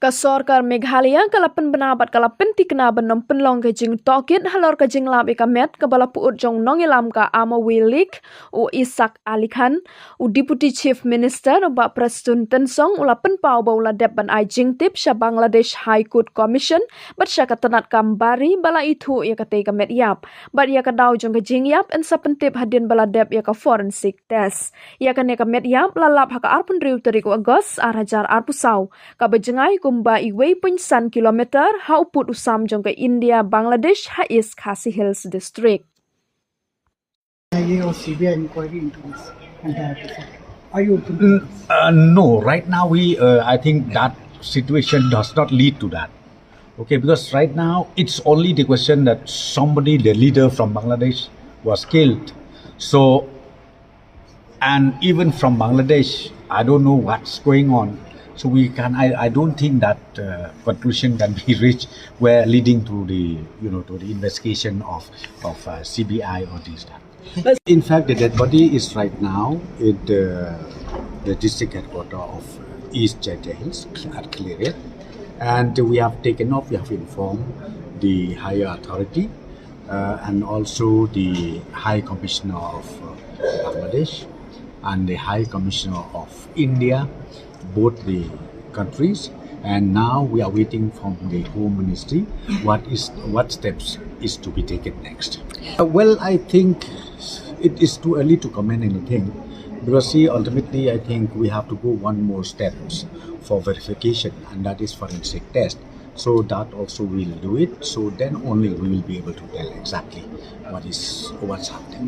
Kasorkar Meghalaya kalapan benabat kalapan tikna benom penlong kejing tokit halor kejing lab ikamet kabala puut jong Nongialam ka ama wilik u Isak Alikan u Deputy Chief Minister ba Prestun Tensong ula penpau ba ula depan ai jingtip sya Bangladesh High Court Commission bat sya katanat kambari bala itu ya kate ka Metïap bat ya kadau jong kejing yap en sapentip hadin bala dep ya ka forensic test ya kan ya ka Metïap lalap haka arpun riu tarik Agos arajar arpusau ka bejengai kumba iwei punsan kilometer hauput usam jong ke India Bangladesh Hais Khasi Hills District. CBI inquiry into this entire process. Are you open to this? No, right now I think that situation does not lead to that. Okay, because right now it's only the question that somebody, the leader from Bangladesh, was killed. So, and even from Bangladesh, I don't know what's going on. So I don't think that conclusion can be reached where leading to the investigation of CBI or this that. In fact, the dead body is right now in the district headquarters of East Jaya Hills at Kaei, and we have informed the higher authority and also the High Commissioner of Bangladesh and the High Commissioner of India, both the countries, and now we are waiting from the Home Ministry what steps is to be taken next. Well, I think it is too early to comment anything because ultimately I think we have to go one more steps for verification, and that is forensic test. So that also will do it. So then only we will be able to tell exactly what's happening.